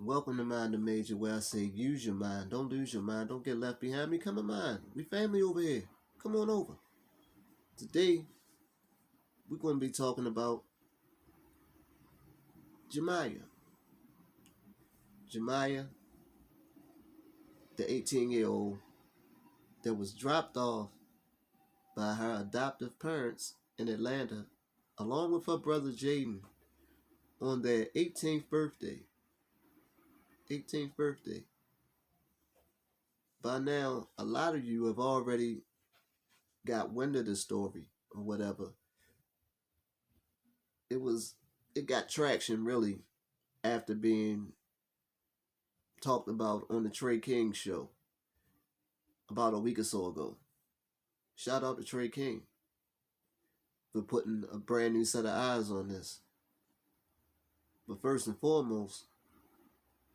Welcome to Mind the Major, where I say use your mind, don't lose your mind, don't get left behind. Become a mind. We family over here. Come on over. Today, we're going to be talking about Jamiyah. Jamiyah, the 18-year-old that was dropped off by her adoptive parents in Atlanta, along with her brother Jaden, on their 18th birthday. 18th birthday. By now, a lot of you have already got wind of the story or whatever. It got traction really after being talked about on the Trey King show about a week or so ago. Shout out to Trey King for putting a brand new set of eyes on this. But first and foremost,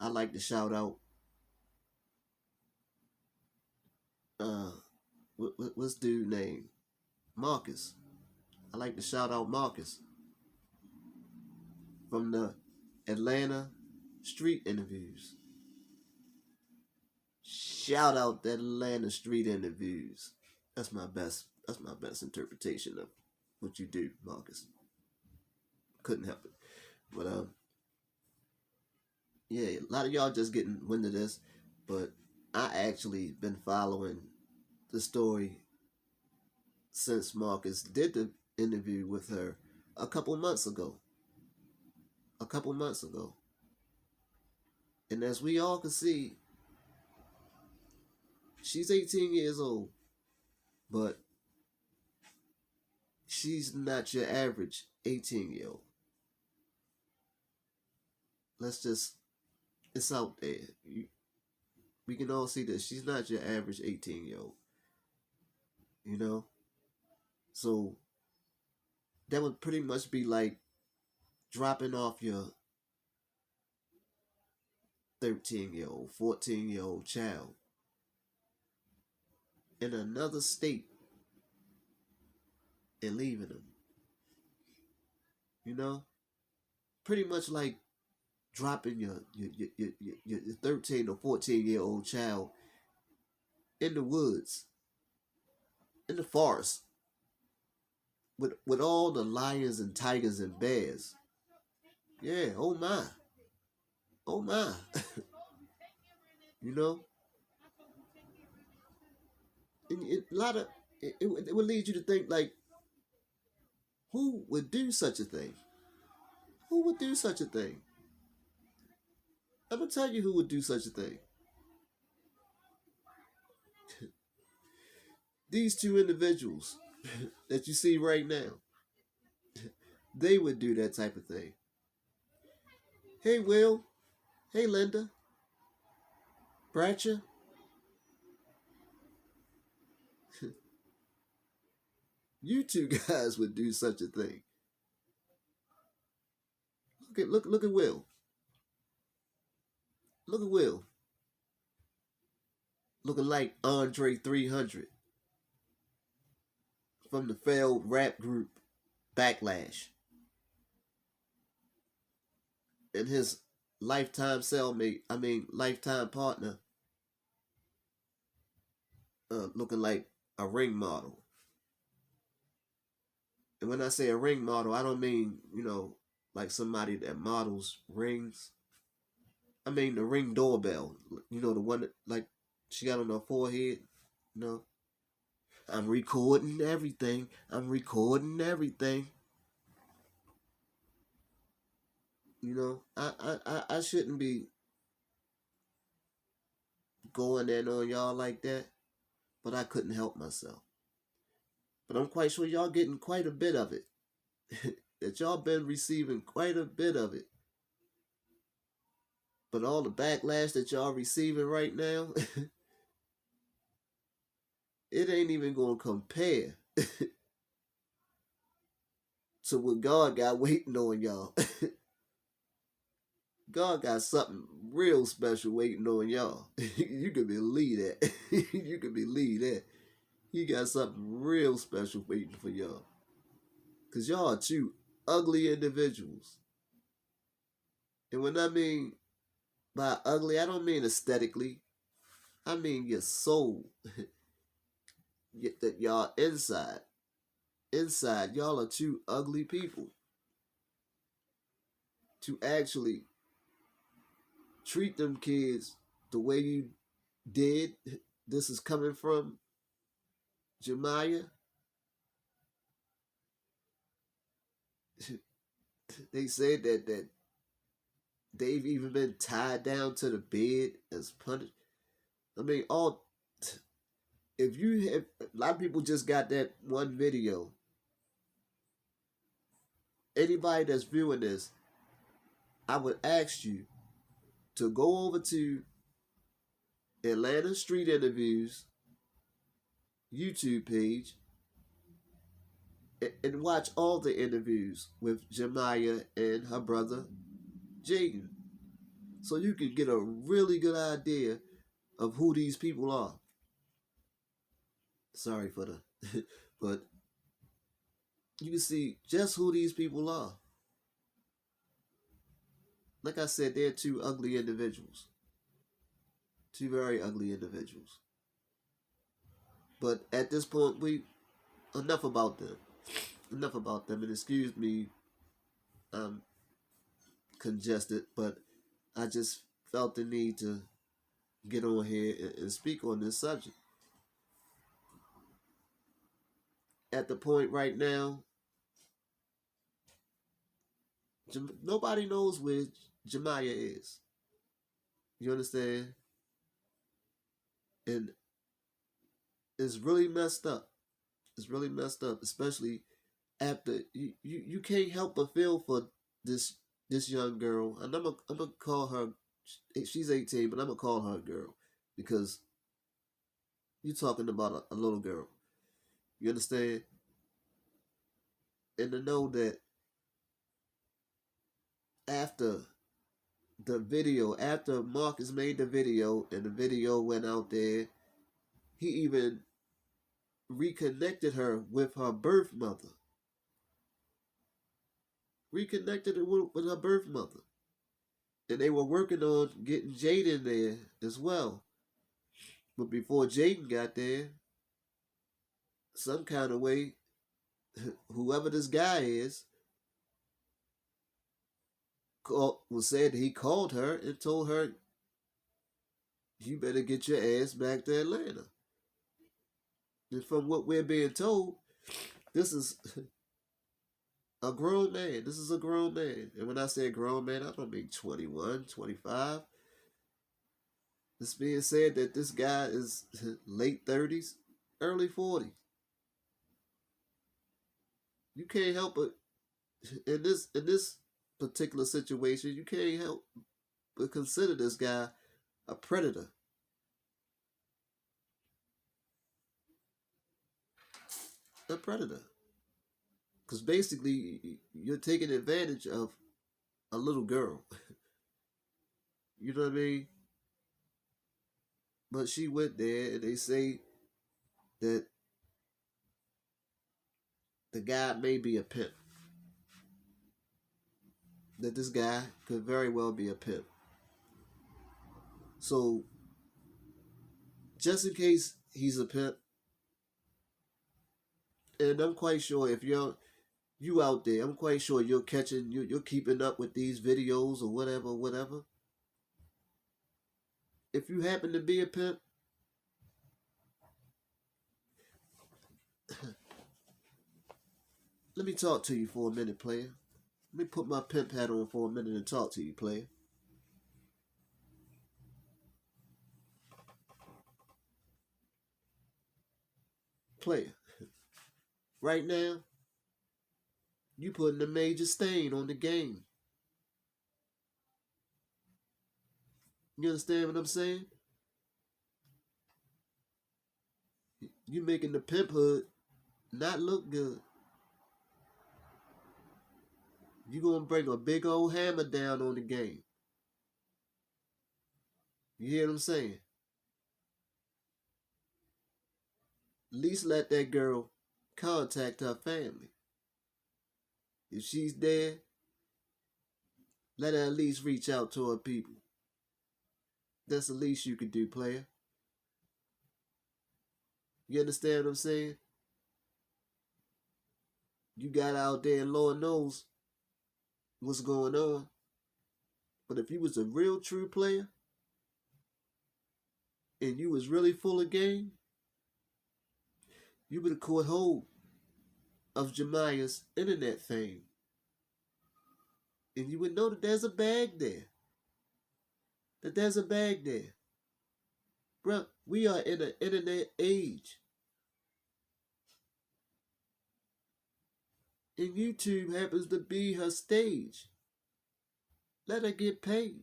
I'd like to shout out what's dude name? Marcus. I like to shout out Marcus from the Atlanta street interviews. Shout out that Atlanta street interviews. That's my best interpretation of what you do, Marcus. Couldn't help it. But yeah, a lot of y'all just getting wind of this, but I actually been following the story since Marcus did the interview with her a couple months ago. And as we all can see, she's 18 years old, but she's not your average 18-year-old. It's out there. We can all see this. She's not your average 18-year-old. You know? So, that would pretty much be like dropping off your 13-year-old, 14-year-old child in another state and leaving them. You know? Pretty much like dropping your 13 or 14-year-old child in the woods, in the forest, with all the lions and tigers and bears. Yeah, oh my. You know? And it would lead you to think, like, who would do such a thing? Who would do such a thing? I'm going to tell you who would do such a thing. These two individuals that you see right now, they would do that type of thing. Hey, Will. Hey, Linda. Bratcher. You two guys would do such a thing. Look at Will. Look at Will. Looking like Andre 300 from the failed rap group Backlash. And his lifetime lifetime partner, looking like a ring model. And when I say a ring model, I don't mean, like somebody that models rings. I mean the Ring doorbell. The one that, like, she got on her forehead. I'm recording everything. I shouldn't be going in on y'all like that, but I couldn't help myself. But I'm quite sure y'all getting quite a bit of it. That y'all been receiving quite a bit of it. But all the backlash that y'all receiving right now, it ain't even gonna compare to what God got waiting on y'all. God got something real special waiting on y'all. You can believe that. You can believe that. He got something real special waiting for y'all. Because y'all are two ugly individuals. And when I mean By ugly, I don't mean aesthetically. I mean your soul. That y'all inside. Inside, y'all are two ugly people. To actually treat them kids the way you did. This is coming from Jamiyah. They said that they've even been tied down to the bed as punishment. I mean, all if you have, a lot of people just got that one video. Anybody that's viewing this, I would ask you to go over to Atlanta Street Interviews YouTube page and watch all the interviews with Jamiyah and her brother Jaden, so you can get a really good idea of who these people are. Sorry for the, but you can see just who these people are. Like I said, they're two ugly individuals. Two very ugly individuals. But at this point, enough about them. Enough about them. And excuse me, I'm congested, but I just felt the need to get on here and speak on this subject. At the point right now, nobody knows where Jamiyah is. You understand? And it's really messed up. It's really messed up, especially after you can't help but feel for this young girl. And I'm gonna call her. She's 18, but I'm gonna call her a girl because you're talking about a little girl. You understand? And to know that after the video, after Marcus made the video and the video went out there, he even reconnected her with her birth mother. Reconnected her with her birth mother. And they were working on getting Jaden there as well. But before Jaden got there, some kind of way, whoever this guy is, said he called her and told her, you better get your ass back to Atlanta. And from what we're being told, this is a grown man. This is a grown man. And when I say grown man, I don't mean 21, 25. It's being said that this guy is late 30s, early 40s. You can't help but in this particular situation, you can't help but consider this guy a predator. A predator. Because basically, you're taking advantage of a little girl. You know what I mean? But she went there, and they say that the guy may be a pimp. That this guy could very well be a pimp. So, just in case he's a pimp, and I'm quite sure if you out there, I'm quite sure you're keeping up with these videos or whatever. If you happen to be a pimp, let me talk to you for a minute, player. Let me put my pimp hat on for a minute and talk to you, player. Player, right now, you putting a major stain on the game. You understand what I'm saying? You making the pimp hood not look good. You gonna bring a big old hammer down on the game. You hear what I'm saying? At least let that girl contact her family. If she's there, let her at least reach out to her people. That's the least you could do, player. You understand what I'm saying? You got out there and Lord knows what's going on. But if you was a real true player and you was really full of game, you would have caught hold of Jamiyah's internet fame. And you would know that there's a bag there. That there's a bag there. Bruh, we are in an internet age. And YouTube happens to be her stage. Let her get paid.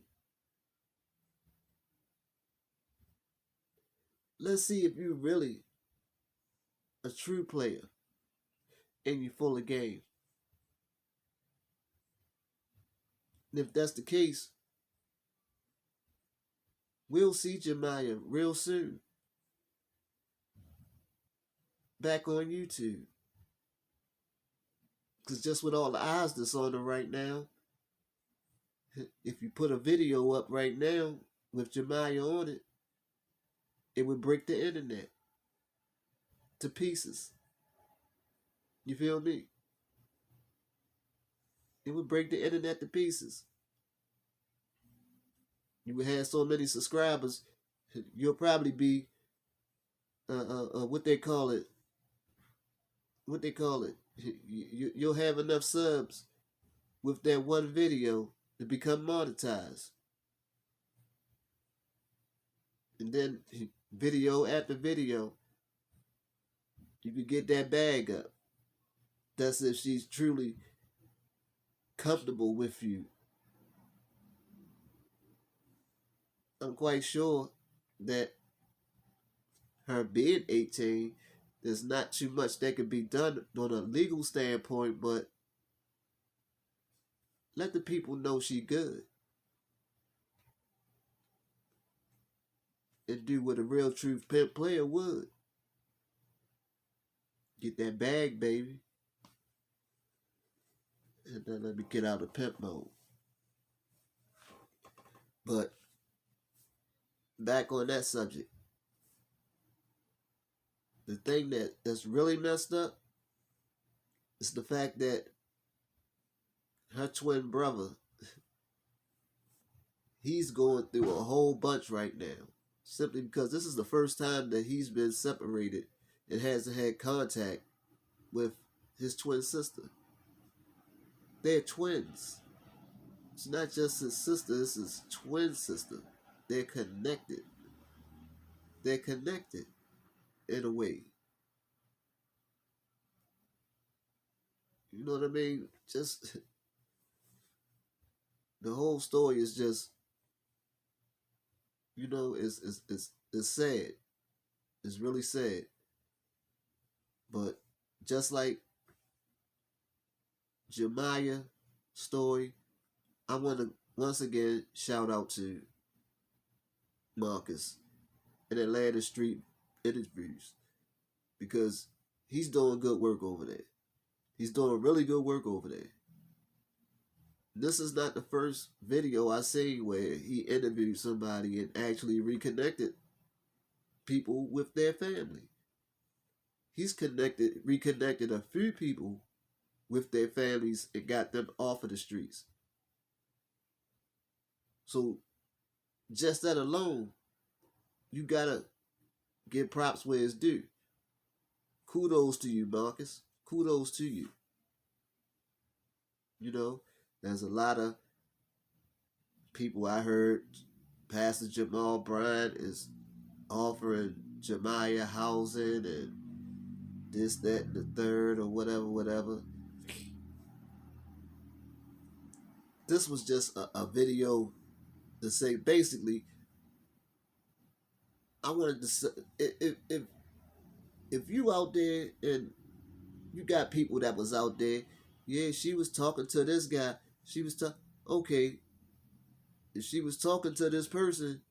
Let's see if you're really a true player and you're full of game. And if that's the case, we'll see Jamiyah real soon. Back on YouTube. Because just with all the eyes that's on her right now, if you put a video up right now with Jamiyah on it, it would break the internet to pieces. You feel me? It would break the internet to pieces. You would have so many subscribers, you'll probably be what they call it. You'll have enough subs with that one video to become monetized. And then video after video, you could get that bag up. That's if she's truly comfortable with you. I'm quite sure that her being 18, there's not too much that could be done on a legal standpoint, but let the people know she good. And do what a real true pimp player would. Get that bag, baby. And then let me get out of pimp mode. But back on that subject. The thing that's really messed up is the fact that her twin brother, he's going through a whole bunch right now. Simply because this is the first time that he's been separated and hasn't had contact with his twin sister. They're twins. It's not just his sister, it's his twin sister. They're connected. They're connected in a way. You know what I mean? Just the whole story is just, you know, it's sad. It's really sad. But just like Jamiyah's story, I want to once again shout out to Marcus in Atlanta Street Interviews, because he's doing good work over there. He's doing really good work over there. This is not the first video I seen where he interviewed somebody and actually reconnected people with their family. He's reconnected a few people with their families and got them off of the streets. So just that alone, you gotta give props where it's due. Kudos to you, Marcus. Kudos to you. You know, there's a lot of people I heard. Pastor Jamal Bryant is offering Jamiyah housing and this, that, and the third, or whatever. This was just a video to say, basically, I wanted to say, if you out there and you got people that was out there, yeah, she was talking to this guy. She was okay. If she was talking to this person,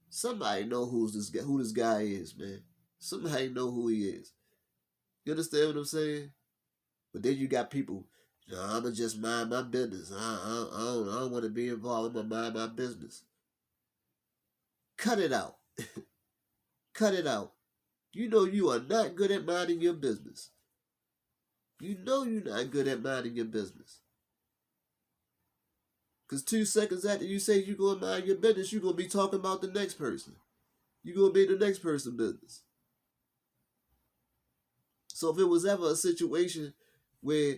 somebody know who this guy is, man. Somebody know who he is. You understand what I'm saying? But then you got people, I'ma just mind my business. I don't want to be involved. I'ma mind my business. Cut it out. Cut it out. You know you are not good at minding your business. You know you're not good at minding your business. Because 2 seconds after you say you're going to mind your business, you're going to be talking about the next person. You're going to be the next person's business. So if it was ever a situation where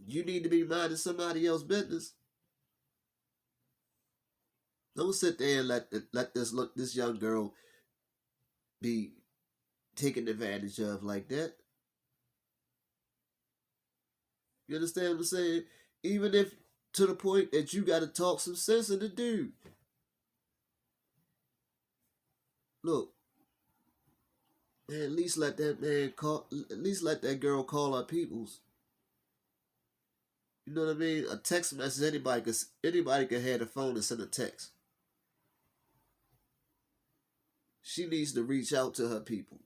you need to be minding somebody else's business, don't sit there and let this young girl be taken advantage of like that. You understand what I'm saying? Even if to the point that you got to talk some sense into the dude. Look, man, at least let that man call. At least let that girl call her peoples. You know what I mean? A text message, anybody can have the phone and send a text. She needs to reach out to her people.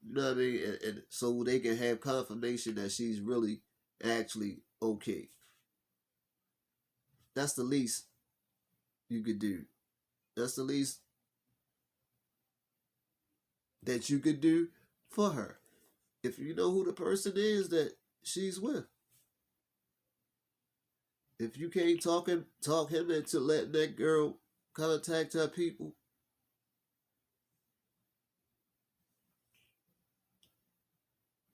You know what I mean? And so they can have confirmation that she's really actually okay. That's the least you could do. That's the least that you could do for her. If you know who the person is that she's with. If you can't talk him into letting that girl contact her people,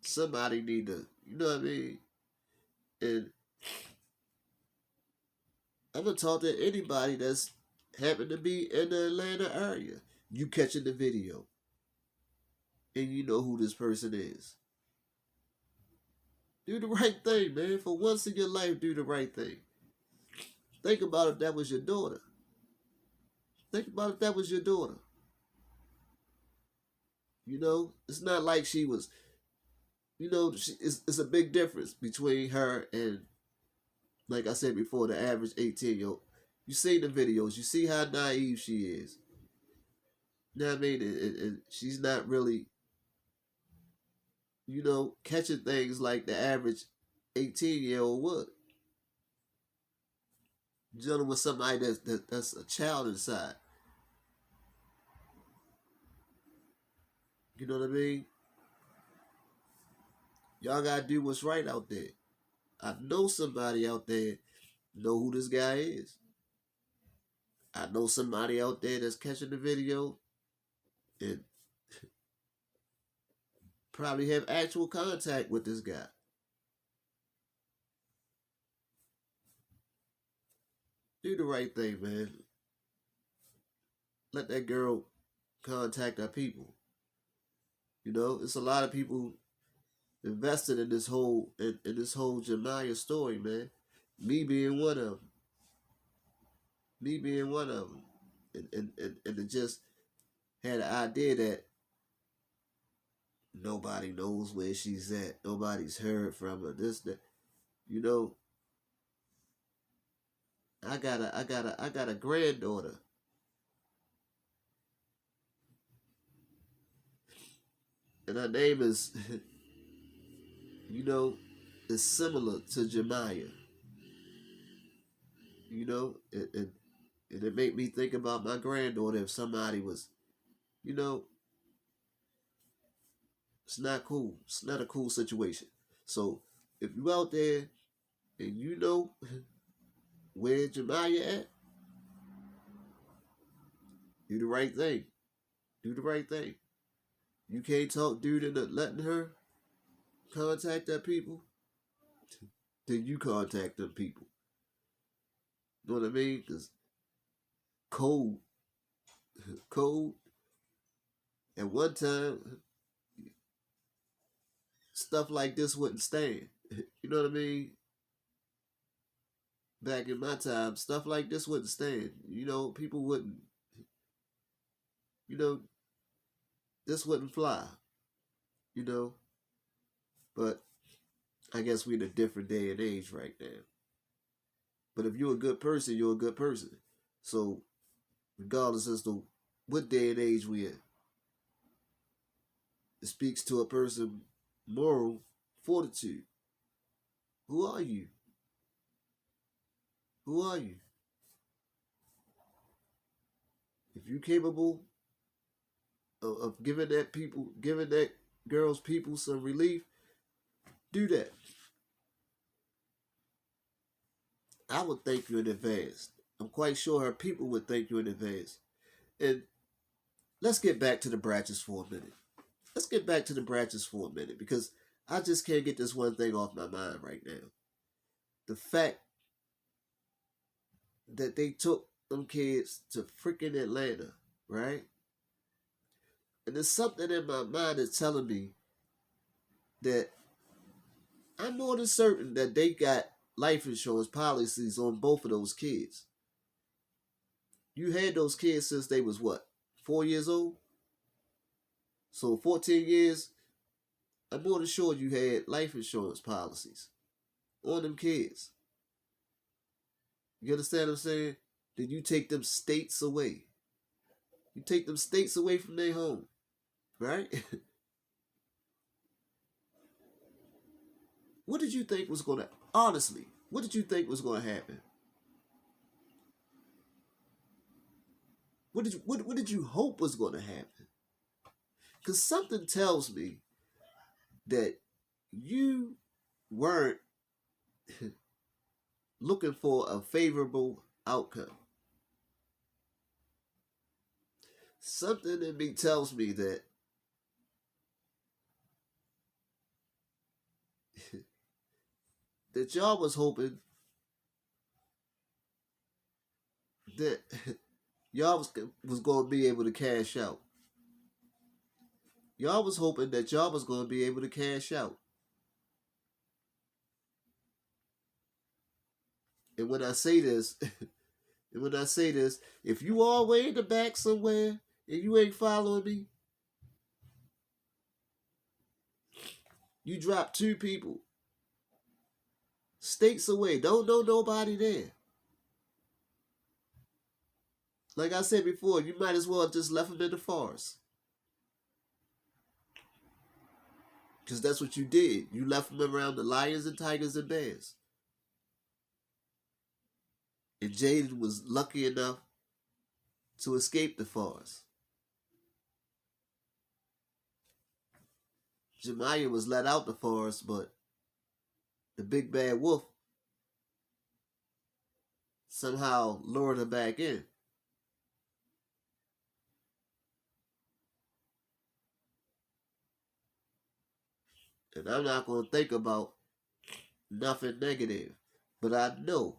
somebody need to, you know what I mean? And I'm gonna talk to anybody that's happen to be in the Atlanta area. You catching the video, and you know who this person is. Do the right thing, man. For once in your life, do the right thing. Think about if that was your daughter. Think about if that was your daughter. You know, it's not like she was. You know, it's a big difference between her and, like I said before, the average 18-year-old. You see the videos. You see how naive she is. You know what I mean? And she's not really, you know, catching things like the average 18-year-old would. Dealing with somebody that's a child inside. You know what I mean? Y'all gotta do what's right out there. I know somebody out there know who this guy is. I know somebody out there that's catching the video and probably have actual contact with this guy. Do the right thing, man. Let that girl contact our people. You know, it's a lot of people invested in this whole Jamiyah story, man. Me being one of them. Me being one of them. And to just had the idea that nobody knows where she's at. Nobody's heard from her. This, that. You know, I got a granddaughter. And her name is, you know, is similar to Jamiyah. You know, and it made me think about my granddaughter. If somebody was, you know, it's not cool. It's not a cool situation. So if you out there and you know where Jamiyah at, do the right thing. Do the right thing. You can't talk dude into letting her contact that people, then you contact them people. You know what I mean? Because cold. At one time, stuff like this wouldn't stand. You know what I mean? Back in my time, stuff like this wouldn't stand. You know, people wouldn't, you know, this wouldn't fly. You know? But I guess we're in a different day and age right now. But if you're a good person, you're a good person. So, regardless as to what day and age we're in, it speaks to a person's moral fortitude. Who are you? Who are you? If you're capable of giving that girl's people some relief, do that. I would thank you in advance. I'm quite sure her people would thank you in advance. And let's get back to the Bratchers for a minute. Let's get back to the Bratchers for a minute because I just can't get this one thing off my mind right now. The fact that they took them kids to freaking Atlanta, right? And there's something in my mind that's telling me that I'm more than certain that they got life insurance policies on both of those kids. You had those kids since they was what, 4 years old? So 14 years, I'm more than sure you had life insurance policies on them kids. You understand what I'm saying? Then you take them states away. You take them states away from their home, right? What did you think was going to, honestly, what did you think was going to happen? What did you hope was going to happen? Because something tells me that you weren't looking for a favorable outcome. Something in me tells me that that y'all was hoping that y'all was going to be able to cash out. Y'all was hoping that y'all was going to be able to cash out. And when I say this, if you all way in the back somewhere and you ain't following me, you drop 2 people states away. Don't know nobody there. Like I said before, you might as well have just left them in the forest. Because that's what you did. You left them around the lions and tigers and bears. And Jaden was lucky enough to escape the forest. Jamiyah was let out the forest, but the big bad wolf somehow lured her back in. And I'm not going to think about nothing negative. But I know,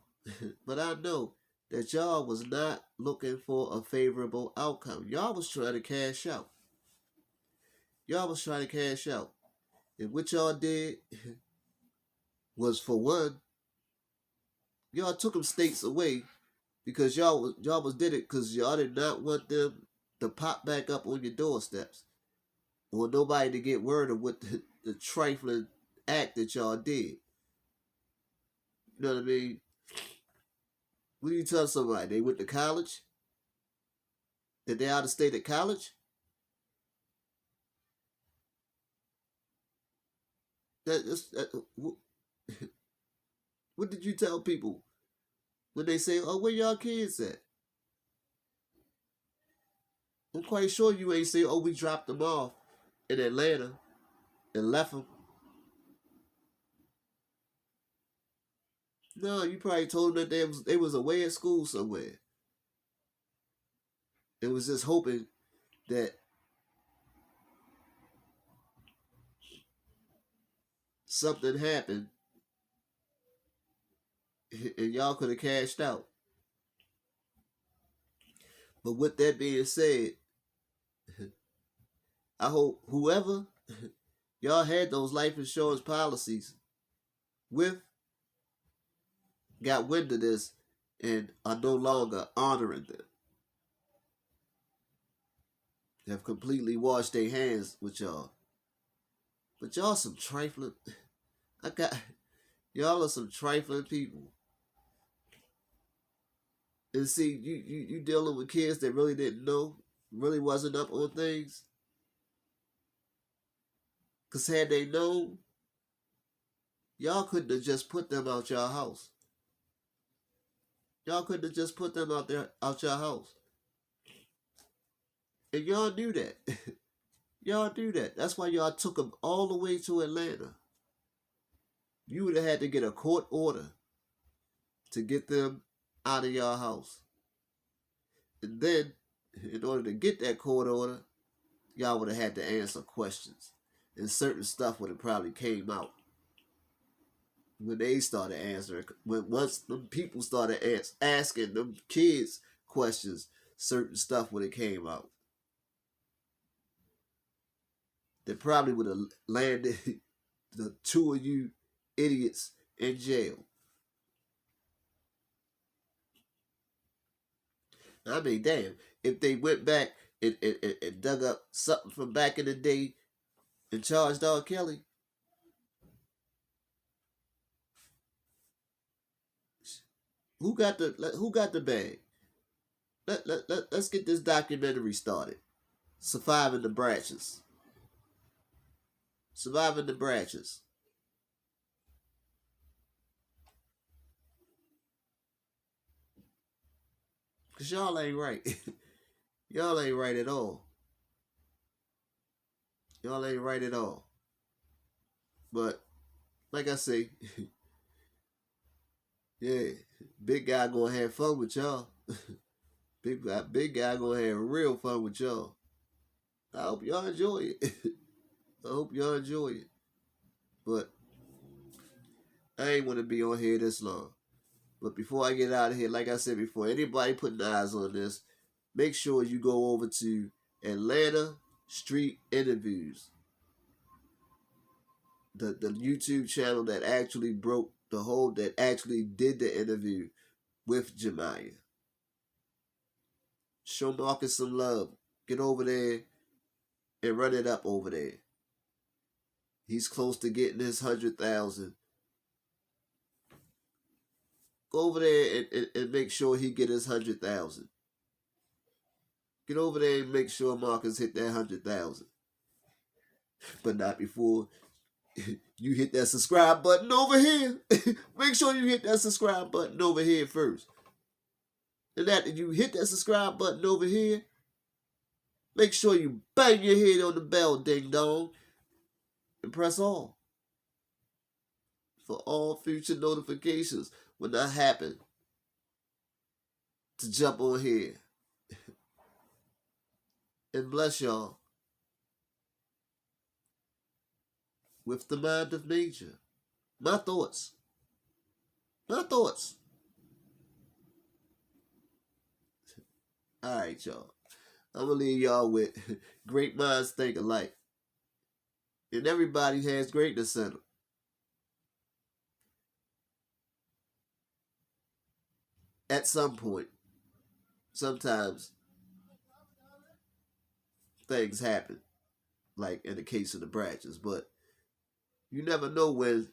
that y'all was not looking for a favorable outcome. Y'all was trying to cash out. And what y'all did was, for one, y'all took them states away because y'all was did it because y'all did not want them to pop back up on your doorsteps. Or nobody to get word of what the trifling act that y'all did. You know what I mean? What do you tell somebody? They went to college? That they out of state at college? What did you tell people when they say, "Oh, where y'all kids at?" I'm quite sure you ain't say, "Oh, we dropped them off in Atlanta and left them." No, you probably told them that they was away at school somewhere. It was just hoping that something happened and y'all could have cashed out. But with that being said, I hope whoever y'all had those life insurance policies with got wind of this and are no longer honoring them. They have completely washed their hands with y'all. But y'all some trifling. Y'all are some trifling people. And see, you dealing with kids that really didn't know, really wasn't up on things. Because had they known, Y'all couldn't have just put them out y'all house. Y'all couldn't have just put them out y'all house. And y'all knew that. Y'all knew that. That's why y'all took them all the way to Atlanta. You would have had to get a court order to get them out of y'all house. And then, in order to get that court order, y'all would have had to answer questions. And certain stuff would have probably came out when they started answering. Once them people started asking them kids questions, certain stuff would have came out. They probably would have landed the two of you idiots in jail. I mean, damn, if they went back and dug up something from back in the day and charged R. Kelly, who got the bag? Let's get this documentary started. Surviving the Bratchers. Surviving the Bratchers. Because y'all ain't right. Y'all ain't right at all. Y'all ain't right at all. But, like I say, yeah, big guy gonna have fun with y'all. Big guy gonna have real fun with y'all. I hope y'all enjoy it. I hope y'all enjoy it. But I ain't want to be on here this long. But before I get out of here, like I said before, anybody putting eyes on this, make sure you go over to Atlanta Street Interviews. The YouTube channel that actually actually did the interview with Jamiyah. Show Marcus some love. Get over there and run it up over there. He's close to getting his 100,000. Go over there and make sure he get his 100,000. Get over there and make sure Marcus hit that 100,000. But not before you hit that subscribe button over here. Make sure you hit that subscribe button over here first. And after you hit that subscribe button over here, make sure you bang your head on the bell, ding dong, and press all for all future notifications when that happen to jump on here. And bless y'all with the mind of nature. My thoughts. My thoughts. Alright, y'all. I'm going to leave y'all with great minds think alike. And everybody has greatness in them. At some point, sometimes things happen, like in the case of the Bratchers, but you never know when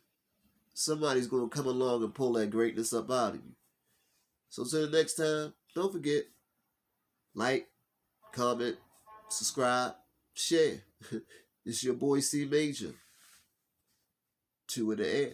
somebody's going to come along and pull that greatness up out of you. So till the next time, don't forget, like, comment, subscribe, share. It's your boy C Major. 2 in the air.